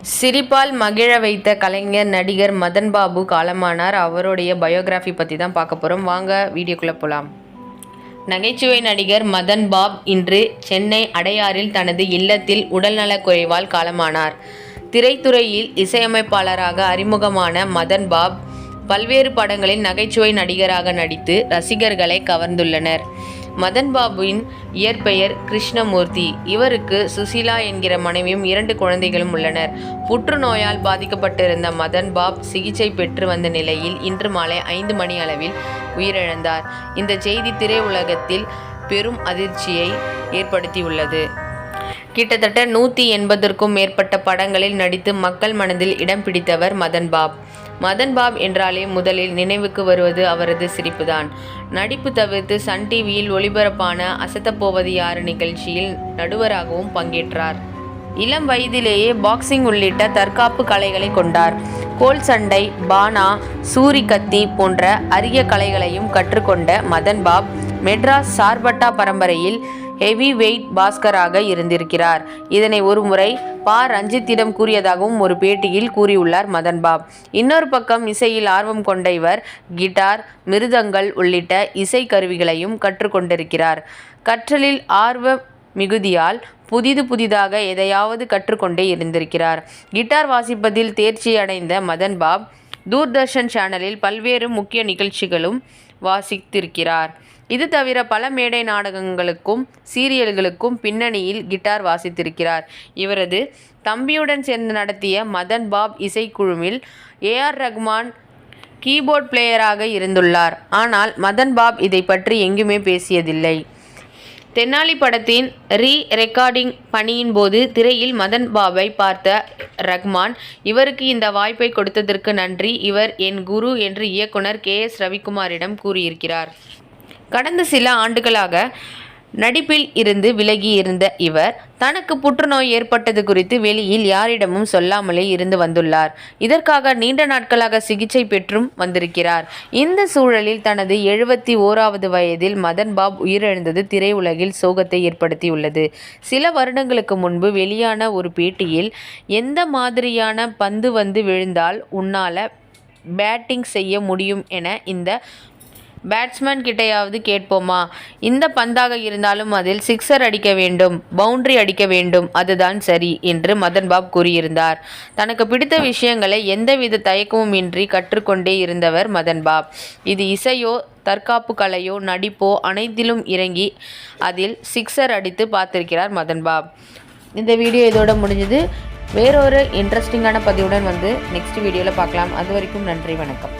சிரிப்பால் மகிழ வைத்த கலைஞர் நடிகர் மதன் பாபு காலமானார். அவருடைய பயோகிராஃபி பற்றி தான் பார்க்க போகிறோம். வாங்க வீடியோக்குள்ளே போகலாம். நகைச்சுவை நடிகர் மதன் பாப் இன்று சென்னை அடையாறில் தனது இல்லத்தில் உடல்நலக் குறைவால் காலமானார். திரைத்துறையில் இசையமைப்பாளராக அறிமுகமான மதன் பாப் பல்வேறு படங்களில் நகைச்சுவை நடிகராக நடித்து ரசிகர்களை கவர்ந்துள்ளனர். மதன் பாபுவின் இயற்பெயர் கிருஷ்ணமூர்த்தி. இவருக்கு சுசீலா என்கிற மனைவியும் 2 குழந்தைகளும் உள்ளனர். புற்றுநோயால் பாதிக்கப்பட்டிருந்த மதன் பாப் சிகிச்சை பெற்று வந்த நிலையில் இன்று மாலை 5 மணி அளவில் உயிரிழந்தார். இந்த செய்தி திரையுலகத்தில் பெரும் அதிர்ச்சியை ஏற்படுத்தியுள்ளது. கிட்டத்தட்ட 180க்கும் மேற்பட்ட படங்களில் நடித்து மக்கள் மனதில் இடம் பிடித்தவர் மதன் பாப். மதன் பாப் என்றாலே முதலில் நினைவுக்கு வருவது அவரது சிரிப்புதான். நடிப்பு தவிர்த்து சன் டிவியில் ஒளிபரப்பான அசத்தப்போவது யாரு நிகழ்ச்சியில் நடுவராகவும் பங்கேற்றார். இளம் வயதிலேயே பாக்ஸிங் உள்ளிட்ட தற்காப்பு கலைகளை கொண்டார். கோல் சண்டை, பானா, சூரி கத்தி போன்ற அரிய கலைகளையும் கற்றுக்கொண்ட மதன் பாப் மெட்ராஸ் சார்பட்டா பரம்பரையில் ஹெவி வெயிட் பாஸ்கராக இருந்திருக்கிறார். இதனை ஒருமுறை ரஞ்சித்திடம் கூறியதாகவும் ஒரு பேட்டியில் கூறியுள்ளார் மதன் பாப். இன்னொரு பக்கம் இசையில் ஆர்வம் கொண்ட இவர் கிட்டார், மிருதங்கள் உள்ளிட்ட இசை கருவிகளையும் கற்றுக்கொண்டிருக்கிறார். கற்றலில் ஆர்வ மிகுதியால் புதிதாக எதையாவது கற்றுக்கொண்டே இருந்திருக்கிறார். கிட்டார் வாசிப்பதில் தேர்ச்சி அடைந்த மதன் பாப் தூர்தர்ஷன் சேனலில் பல்வேறு முக்கிய நிகழ்ச்சிகளும் வாசித்திருக்கிறார். இது தவிர பல மேடை நாடகங்களுக்கும் சீரியல்களுக்கும் பின்னணியில் கிட்டார் வாசித்திருக்கிறார். இவரது தம்பியுடன் சேர்ந்து நடத்திய மதன் பாப் இசைக்குழுவில் ஏஆர் ரகுமான் கீபோர்ட் பிளேயராக இருந்துள்ளார். ஆனால் மதன் பாப் இதை பற்றி எங்குமே பேசியதில்லை. தென்னாலி படத்தின் ரெக்கார்டிங் பணியின் போது திரையில் மதன் பாபை பார்த்த ரகுமான், இவருக்கு இந்த வாய்ப்பை கொடுத்ததற்கு நன்றி, இவர் என் குரு என்று இயக்குனர் KS ரவிக்குமாரிடம் கூறியிருக்கிறார். கடந்த சில ஆண்டுகளாக நடிப்பில் இருந்து விலகி இருந்த இவர் தனக்கு புற்றுநோய் ஏற்பட்டது குறித்து வெளியில் யாரிடமும் சொல்லாமலே இருந்து வந்துள்ளார். இதற்காக நீண்ட நாட்களாக சிகிச்சை பெற்றும் வந்திருக்கிறார். இந்த சூழலில் தனது 71வது வயதில் மதன் பாப் உயிரிழந்தது திரையுலகில் சோகத்தை ஏற்படுத்தியுள்ளது. சில வருடங்களுக்கு முன்பு வெளியான ஒரு பேட்டியில், எந்த மாதிரியான பந்து வந்து விழுந்தால் உன்னால பேட்டிங் செய்ய முடியும் என இந்த பேட்ஸ்மேன் கிட்டையாவது கேட்போமா? இந்த பந்தாக இருந்தாலும் அதில் சிக்ஸர் அடிக்க வேண்டும், பவுண்டரி அடிக்க வேண்டும், அதுதான் சரி என்று மதன் பாப் கூறியிருந்தார். தனக்கு பிடித்த விஷயங்களை எந்தவித தயக்கமும் இன்றி கற்றுக்கொண்டே இருந்தவர் மதன் பாப். இது இசையோ, தற்காப்பு கலையோ, நடிப்போ அனைத்திலும் இறங்கி அதில் சிக்ஸர் அடித்து பார்த்திருக்கிறார் மதன் பாப். இந்த வீடியோ இதோட முடிஞ்சது. வேறொரு இன்ட்ரெஸ்டிங்கான பதிவுடன் நெக்ஸ்ட் வீடியோவில் பார்க்கலாம். அது வரைக்கும் நன்றி, வணக்கம்.